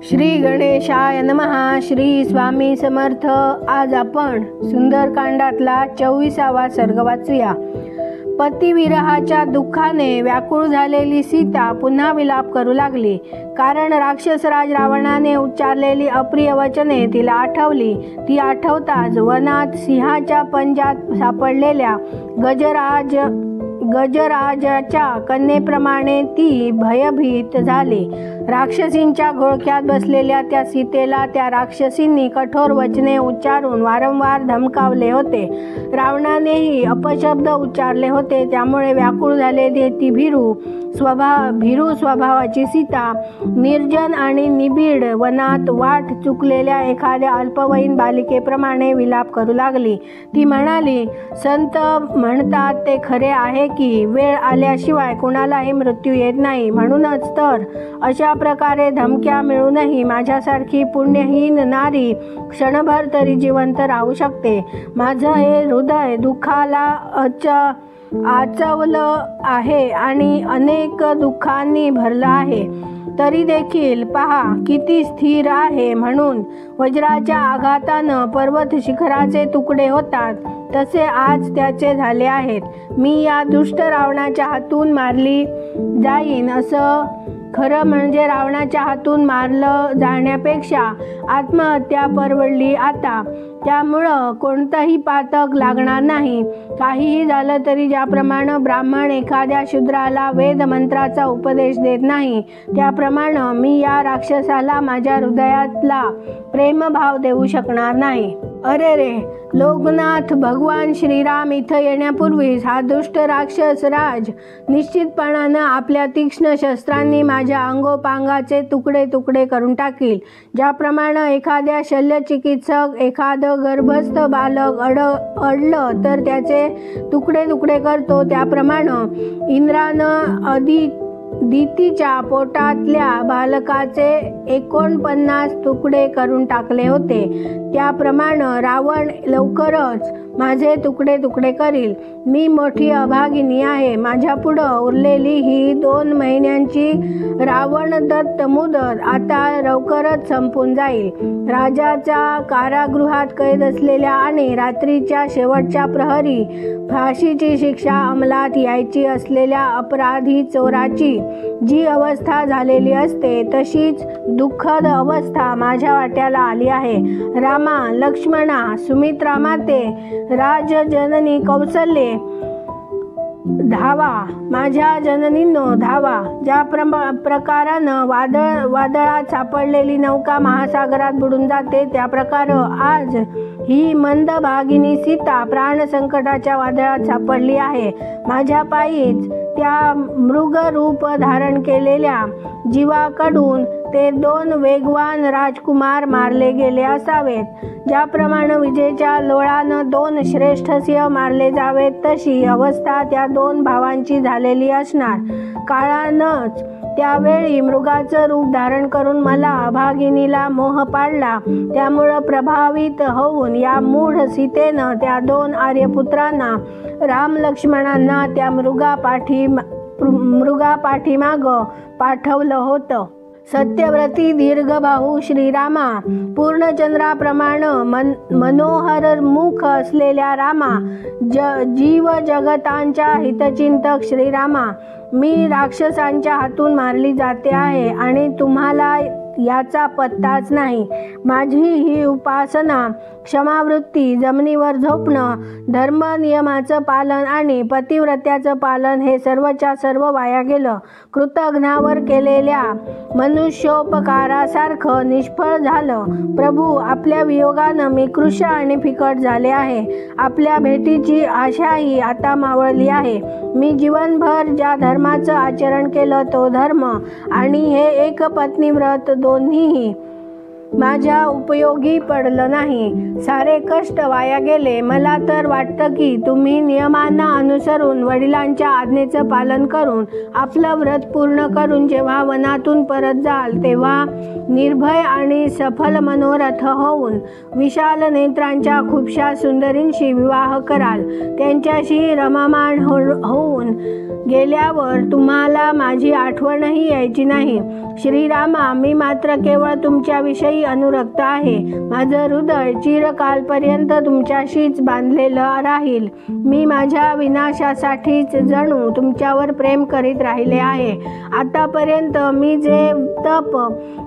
श्री गणेशाय नमः. श्री स्वामी समर्थ. आज आपण सुंदरकांडातला 24वा सर्ग वाचूया. पतिविरहाच्या दुःखाने व्याकुळ झालेली सीता पुन्हा विलाप करू लागली, कारण राक्षसराज रावणाने उच्चारलेली अप्रिय वचने तिला आठवली. ती आठवताच वनात सिंहाच्या पंजात सापडलेल्या गजराजाच्या कन्येप्रमाणे ती भयभीत झाली. राक्षसींच्या घोळक्यात बसलेल्या त्या सीतेला त्या राक्षसींनी कठोर वचने उच्चारून वारंवार धमकावले होते. रावणानेही अपशब्द उच्चारले होते. त्यामुळे व्याकुळ झालेली ती भीरू स्वभावाची सीता निर्जन आणि निबिड वनात वाट चुकलेल्या एखाद्या अल्पवयीन बालिकेप्रमाणे विलाप करू लागली. ती म्हणाली, संत म्हणतात ते खरे आहे की वेळ आल्याशिवाय कुणालाही मृत्यू येत नाही. म्हणूनच तर अशा प्रकारे धमक्या मिळूनही माझ्यासारखी पुण्यहीन नारी क्षणभर तरी जिवंत राहू शकते. माझं हे हृदय दुःखाला आचवलं आहे आणि अनेक दुःखांनी भरलं आहे. तरी देखील पहा किती स्थिर आहे. म्हणून वज्राच्या आघातानं पर्वत शिखराचे तुकडे होतात, तसे आज त्याचे झाले आहेत. मी या दुष्ट रावणाच्या हातून मारली जाईन. असं खरं म्हणजे रावणाच्या हातून मारलं जाण्यापेक्षा आत्महत्या परवडली आता. त्यामुळं कोणतंही पातक लागणार नाही. काहीही झालं तरी ज्याप्रमाणे ब्राह्मण एखाद्या शूद्राला वेद मंत्राचा उपदेश देत नाही, त्याप्रमाणे मी या राक्षसाला माझ्या हृदयातला प्रेमभाव देऊ शकणार नाही. अरे रे लोकनाथ, भगवान श्रीराम इथं येण्यापूर्वीच हा दुष्ट राक्षस राज निश्चितपणानं आपल्या तीक्ष्ण शस्त्रांनी माझ्या अंगोपांगाचे तुकडे तुकडे करून टाकील. ज्याप्रमाणे एखाद्या शल्यचिकित्सक एखादं गर्भस्थ बालक अडलं तर त्याचे तुकडे तुकडे करतो, त्याप्रमाणे इंद्रानं दितीच्या पोटातल्या बालकाचे 49 तुकडे करून टाकले होते. त्याप्रमाणे रावण लवकरच माझे तुकडे तुकडे करील. मी मोठी अभागिनी आहे. माझ्या पुढं उरलेली ही 2 महिन्यांची रावणदत्त मुदत आता लवकरच संपून जाईल. राजाच्या कारागृहात कैद असलेल्या आणि रात्रीच्या शेवटच्या प्रहरी फाशीची शिक्षा अंमलात यायची असलेल्या अपराधी चोराची जी अवस्था झालेली असते, तशीच दुःखद अवस्था माझ्या वाट्याला आली आहे. रामा, लक्ष्मणा, सुमित्रा माते, राजजननी कौसल्ये, धावा. माझ्या जननींनो धावा. ज्या प्रकारानं वादळात सापडलेली नौका महासागरात बुडून जाते, त्या प्रकारे आज ही मंदभागिनी सीता प्राणसंकटाच्या वादळात सापडली आहे. माझ्या पायीच त्या मृगरूप धारण केलेल्या जीवाकडून ते 2 वेगवान राजकुमार मारले गेले असावेत. ज्याप्रमाणे विजेच्या लोळानं 2 श्रेष्ठ सिंह मारले जावेत, तशी अवस्था त्या 2 भावांची झालेली असणार. काळानंच त्यावेळी मृगाचं रूप धारण करून मला अभागिनीला मोह पाडला. त्यामुळं प्रभावित होऊन या मूढ सीतेनं त्या 2 आर्यपुत्रांना राम लक्ष्मणांना त्या मृगापाठीमाग पाठवलं होतं. सत्यव्रती दीर्घबाहू श्रीरामा, पूर्णचंद्राप्रमाणे मनोहर मुख असलेल्या रामा, जीव जगतांच्या हितचिंतक श्रीरामा, मी राक्षसांच्या हातून मारली जाते आहे आणि तुम्हाला याचा पत्ताच नाही. माझी ही उपासना, क्षमावृत्ती, जमिनीवर झोपणं, धर्म नियमाचं पालन आणि पतिव्रत्याचं पालन हे सर्वच्या सर्व वाया गेलं. कृतघ्नावर केलेल्या मनुष्योपकारासारखं निष्फळ झालं. प्रभू, आपल्या वियोगानं मी कृश आणि फिकट झाले आहे. आपल्या भेटीची आशाही आता मावळली आहे. मी जीवनभर ज्या धर्माचं आचरण केलं तो धर्म आणि हे एकपत्नीव्रत दोन्हीही माझ्या उपयोगी पडलं नाही. सारे कष्ट वाया गेले. मला तर वाटतं की तुम्ही नियमांना अनुसरून वडिलांच्या आज्ञेचं पालन करून आपलं व्रत पूर्ण करून जेव्हा वनातून परत जाल, तेव्हा निर्भय आणि सफल मनोरथ होऊन विशाल नेत्रांच्या खूपशा सुंदरींशी विवाह कराल. त्यांच्याशी रममाण होऊन गेल्यावर तुम्हाला माझी आठवणही यायची नाही. श्रीरामा, मी मात्र केवळ तुमच्याविषयी अनुरक्त आहे. माझं हृदय चिरकालपर्यंत तुमच्याशीच बांधलेलं राहील. मी माझ्या विनाशासाठीच जणू तुमच्यावर प्रेम करीत राहिले आहे. आतापर्यंत मी जे तप,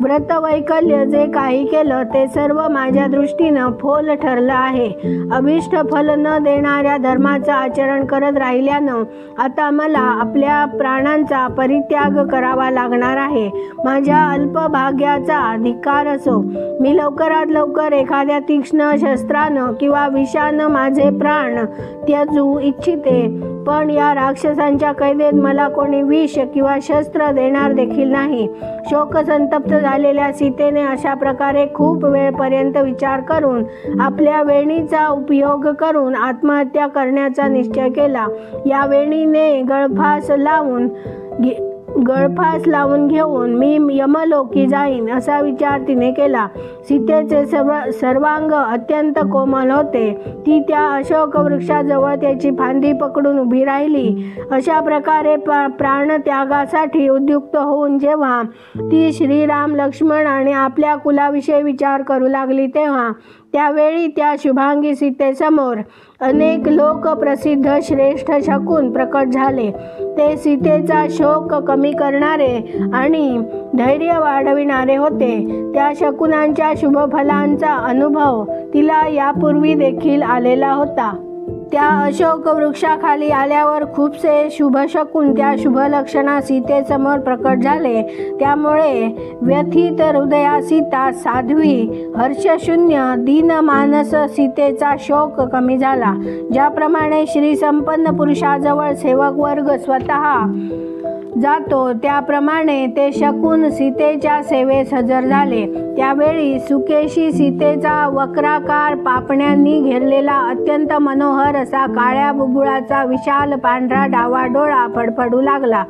व्रतवैकल्य जे काही केलं ते सर्व माझ्या दृष्टीनं फोल ठरलं आहे. अभिष्ट फल न देणाऱ्या धर्माचं आचरण करत राहिल्यानं आता मला आपल्या प्राणांचा परित्याग करावा लागणार आहे. माझ्या अल्पभाग्याचा धिक्कार असो. मी लवकरात लवकर एखाद्या तीक्ष्ण शस्त्रानं किंवा विषानं माझे प्राण त्यजू इच्छिते, पण या राक्षसांच्या कैदेत मला कोणी विष किंवा शस्त्र देणार देखील नाही. शोकसंतप्त झालेल्या सीतेने अशा प्रकारे खूप वेळपर्यंत विचार करून आपल्या वेणीचा उपयोग करून आत्महत्या करण्याचा निश्चय केला. या वेणीने गळफास लावून घेऊन मी यमलोकी जाईन असा विचार तिने केला. सीतेचे सर्वांग अत्यंत कोमल होते. ती त्या अशोक वृक्षाजवळ त्याची फांदी पकडून उभी राहिली. अशा प्रकारे प्राणत्यागासाठी उद्युक्त होऊन जेव्हा ती श्रीराम, लक्ष्मण आणि आपल्या कुलाविषयी विचार करू लागली तेव्हा त्यावेळी त्या शुभांगी सीतेसमोर अनेक लोकप्रसिद्ध श्रेष्ठ शकुन प्रकट झाले. ते सीतेचा शोक कमी करणारे आणि धैर्य वाढविणारे होते. त्या शकुनांच्या शुभफलांचा अनुभव तिला यापूर्वी देखील आलेला होता. त्या अशोक वृक्षाखाली आल्यावर खूपसे शुभशकुन त्या शुभलक्षणा सीतेसमोर प्रकट झाले. त्यामुळे व्यथित हृदया सीता, साध्वी, हर्षशून्य दीनमानस सीतेचा शोक कमी झाला. ज्याप्रमाणे श्रीसंपन्न पुरुषाजवळ सेवक वर्ग स्वतः जातो त्याप्रमाणे ते शकुन सीतेच्या सेवेस हजर झाले. त्यावेळी सुकेशी सीतेचा वक्राकार पापण्यांनी घेरलेला अत्यंत मनोहर असा काळ्या बुबुळाचा विशाल पांढरा डावा डोळा फडफडू लागला.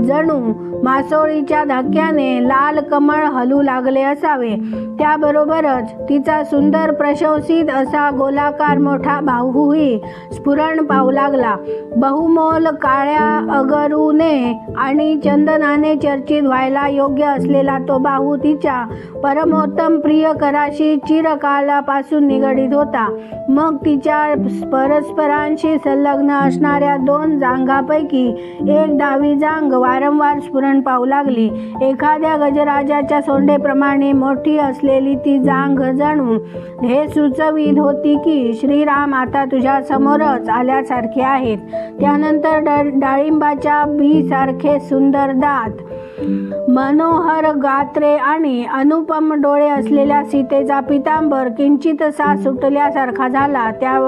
जणू मासोळीच्या धक्क्याने लाल कमळ हलू लागले असावे. त्याबरोबरच तिचा सुंदर प्रशंसित असा गोलाकार मोठा बाहूही स्फुरण पाहू लागला. बहुमोल काळ्या अगरूने आणि चंदनाने चर्चित व्हायला योग्य असलेला तो बाहू तिच्या परमोत्तम प्रियकराशी चिरकालापासून निगडीत होता. मग तिच्या परस्परांशी संलग्न असणाऱ्या दोन जांघापैकी एक डावी जांघ वारंवार स्फुरण पाहू लागली. एखाद्या गजराजाच्या सोंडेप्रमाणे मोठी असलेली ती जांघ जणू हे सुचवीत होती की श्रीराम आता तुझ्या समोरच आल्यासारखे आहेत. त्यानंतर डाळिंबाच्या बी-सारखे सुंदर दात, मनोहर गात्रे आणि अनुपम डोळे असलेल्या सीतेचा पितांबर किंचितसा सुटल्यासारखा झाला. त्या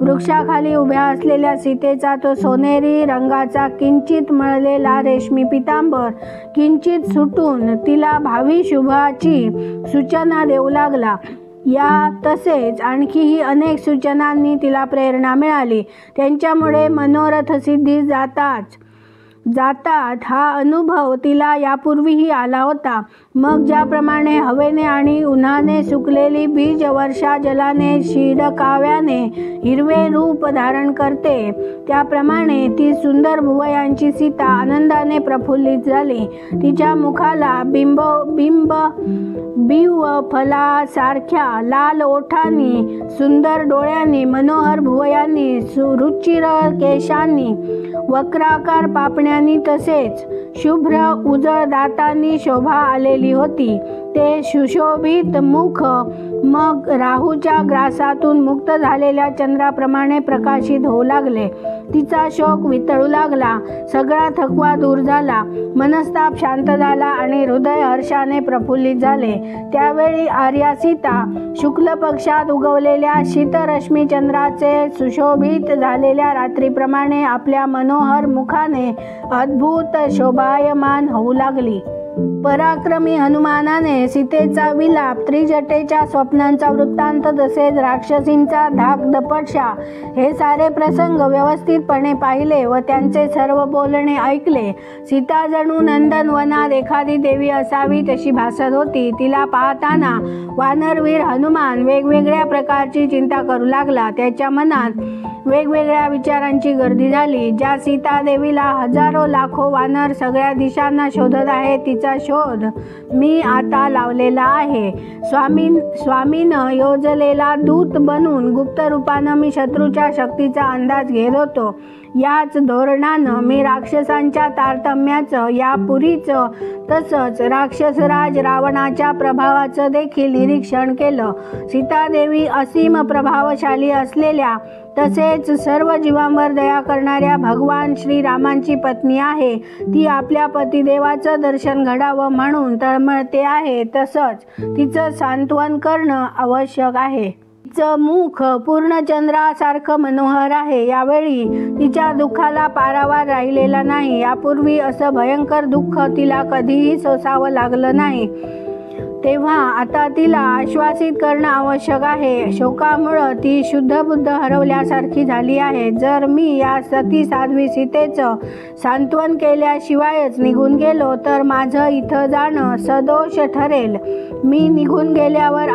वृक्षाखाली उभ्या असलेल्या सीतेचा तो सोनेरी रंगाचा किंचित मळलेला रेशमी पितांबर किंचित सुटून तिला भावी शुभाची सूचना देऊ लागला. या तसेच आणखीही अनेक सूचनांनी तिला प्रेरणा मिळाली. त्यांच्यामुळे मनोरथ सिद्धी जातात हा अनुभव तिला यापूर्वीही आला होता. मग ज्याप्रमाणे हवेने आणि उन्हाने सुकलेली बीज वर्षा जलाने शिडकाव्याने हिरवे रूप धारण करते, त्याप्रमाणे ती सुंदर भुवयांची सीता आनंदाने प्रफुल्लित झाली. तिच्या मुखाला बिंब फलासारख्या लाल ओठांनी, सुंदर डोळ्यांनी, मनोहर भुवयांनी, सुरुचिर केशांनी, वक्राकार पापण्यांनी तसेच शुभ्र उजळ दातांनी शोभा आलेली होती. ते सुशोभित मुख मग राहूच्या ग्रासातून मुक्त झालेल्या चंद्राप्रमाणे प्रकाशित होऊ लागले. तिचा शोक वितळू लागला. सगळा थकवा दूर झाला. मनस्ताप शांत झाला आणि हृदय हर्षाने प्रफुल्लित झाले. त्यावेळी आर्या सीता शुक्ल पक्षात उगवलेल्या शीतरश्मी चंद्राचे सुशोभित झालेल्या रात्रीप्रमाणे आपल्या मनोहर मुखाने अद्भुत शोभायमान होऊ लागली. पराक्रमी हनुमानाने सीतेचा विलाप, त्रिजटेच्या स्वप्नांचा वृत्तांत तसेच राक्षसींचा धाकदपटशा हे सारे प्रसंग व्यवस्थितपणे पाहिले व त्यांचे सर्व बोलणे ऐकले. सीता जणू नंदनवनात एखादी देवी असावी तशी भासत होती. तिला पाहताना वानरवीर हनुमान वेगवेगळ्या प्रकारची चिंता करू लागला. त्याच्या मनात वेगवेगळ्या विचारांची गर्दी झाली. ज्या सीता देवीला हजारो लाखो वानर सगळ्या दिशांना शोधत आहेत सीतेचा शोध मी आता लावलेला आहे. स्वामीनं योजलेला दूत बनून गुप्त रूपानं मी शत्रूच्या शक्तीचा अंदाज घेत होतो. याच धोरणानं मी राक्षसांच्या तारतम्याचं, यापुरीचं तसंच राक्षसराज रावणाच्या प्रभावाचं देखील निरीक्षण केलं. सीतादेवी असीम प्रभावशाली असलेल्या तसेच सर्व जीवांवर दया करणाऱ्या भगवान श्रीरामांची पत्नी आहे. ती आपल्या पतिदेवाचं दर्शन घडावं म्हणून तळमळते आहे. तसंच तिचं सांत्वन करणं आवश्यक आहे. तिचं मुख पूर्णचंद्रासारखं मनोहर आहे. यावेळी तिच्या दुःखाला पारावार राहिलेला नाही. यापूर्वी असं भयंकर दुःख तिला कधीही सोसावं लागलं नाही. तेव्हा आता तिला आश्वासित करणं आवश्यक आहे. शोकामुळं ती शुद्धबुद्ध हरवल्यासारखी झाली आहे. जर मी या सती साध्वी सीतेचं सांत्वन केल्याशिवायच निघून गेलो तर माझं इथं जाणं सदोष ठरेल. मी निघून गेल्यावर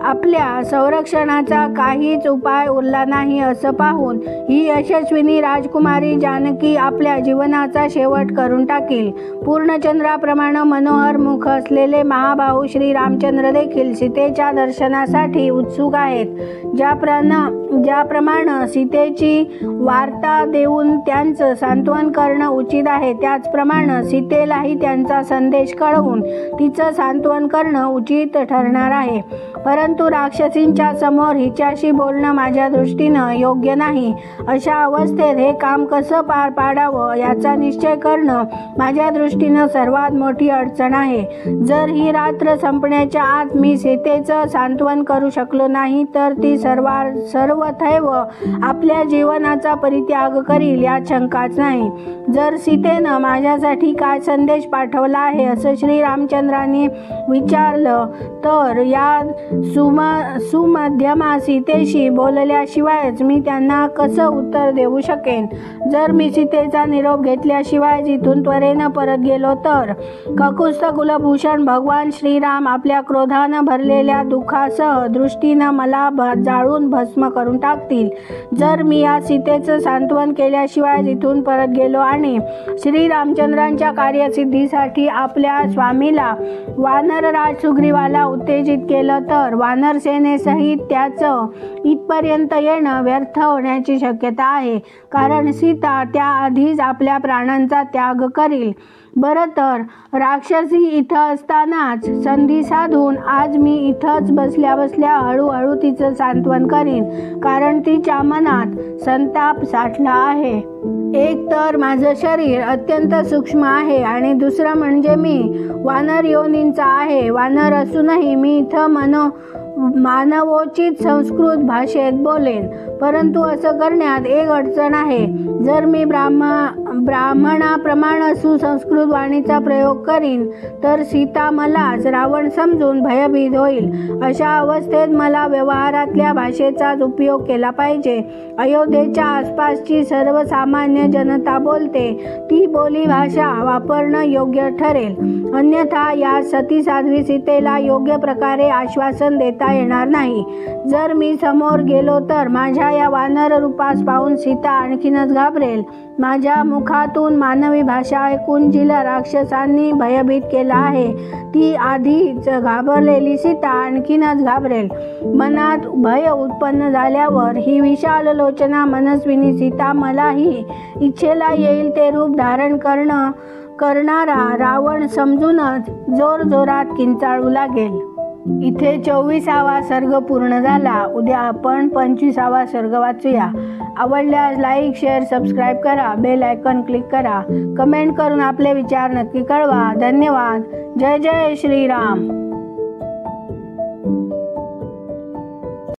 आपल्या संरक्षणाचा काहीच उपाय उरला नाही असं पाहून ही यशस्विनी राजकुमारी जानकी आपल्या जीवनाचा शेवट करून टाकील. पूर्णचंद्राप्रमाणे मनोहर मुख असलेले महाबाहू श्री रामचंद्र देखील सीतेच्या दर्शनासाठी उत्सुक आहेत. ज्याप्रमाणे सीतेची वार्ता देऊन त्यांचं सांत्वन करणं उचित आहे, त्याचप्रमाणे सीतेलाही त्यांचा संदेश कळवून तिचं सांत्वन करणं उचित ठरणार आहे. परंतु राक्षसींच्या समोर हिच्याशी बोलणं माझ्या दृष्टीनं योग्य नाही. अशा अवस्थेत हे काम कसं पार पाडावं याचा निश्चय करणं माझ्या दृष्टीनं सर्वात मोठी अडचण आहे. जर ही रात्र संपण्याच्या आत मी सीतेचं सांत्वन करू शकलो नाही तर ती सर्वथैव आपल्या जीवनाचा परित्याग करील यात शंकाच नाही. जर सीतेनं माझ्यासाठी काय संदेश पाठवला आहे असं श्रीरामचंद्रांनी विचारलं तर या सुमध्यमा सीतेशी बोलल्याशिवायच मी त्यांना कसं उत्तर देऊ शकेन. जर मी सीतेचा निरोप घेतल्याशिवाय जिथून त्वरेनं परत गेलो तर ककुत्स्थ कुलभूषण भगवान श्रीराम आपल्या क्रोधानं भरलेल्या दुःखासह दृष्टीनं मला जाळून भस्म करून टाकतील. जर मी या सीतेचं सांत्वन केल्याशिवाय जिथून परत गेलो आणि श्रीरामचंद्रांच्या कार्यसिद्धीसाठी आपल्या स्वामीला वानरराज सुग्रीवाला उत्तेजित केलं तर वानरसेनेसहित त्याचं इथपर्यंत येणं व्यर्थ होण्याची शक्यता आहे. कारण सीता त्याआधीच आपल्या प्राणांचा त्याग करील. बरं तर राक्षसी इथं असतानाच संधी साधून आज मी इथंच बसल्या बसल्या हळूहळू तिचं सांत्वन करीन. कारण तिच्या मनात संताप साठला आहे. एक तर माझं शरीर अत्यंत सूक्ष्म आहे आणि दुसरं म्हणजे मी वानर योनींचा आहे. वानर असूनही मी इथं मानवोचित संस्कृत भाषेत बोलेन. परंतु असं करण्यात एक अडचण आहे. जर मी ब्राह्मणाप्रमाणे सुसंस्कृत वाणीचा प्रयोग करीन तर सीता मलाच रावण समजून भयभीत होईल. अशा अवस्थेत मला व्यवहारातल्या भाषेचाच उपयोग केला पाहिजे. अयोध्येच्या आसपासची सर्वसामान्य जनता बोलते ती बोली भाषा वापरणं योग्य ठरेल. अन्यथा या सती साध्वी सीतेला योग्य प्रकारे आश्वासन देता येणार नाही. जर मी समोर गेलो तर माझ्या या वानर रूपास पाहून सीता आणखीनच घाबरेल. माझ्या मुखातून मानवी भाषा ऐकून जिला राक्षसांनी भयभीत केलं आहे ती आधीच घाबरलेली सीता आणखीनच घाबरेल. मनात भय उत्पन्न झाल्यावर ही विशाल लोचना मनस्विनी सीता मलाही इच्छेला येईल ते रूप धारण करणारा रावण समजूनच जोरजोरात किंचाळू लागेल. इथे 24वा सर्ग पूर्ण झाला. उद्या आपण 25वा सर्ग वाचूया. आवडल्यास लाईक, शेअर, सबस्क्राईब करा. बेल आयकॉन क्लिक करा. कमेंट करून आपले विचार नक्की कळवा. धन्यवाद. जय जय श्रीराम.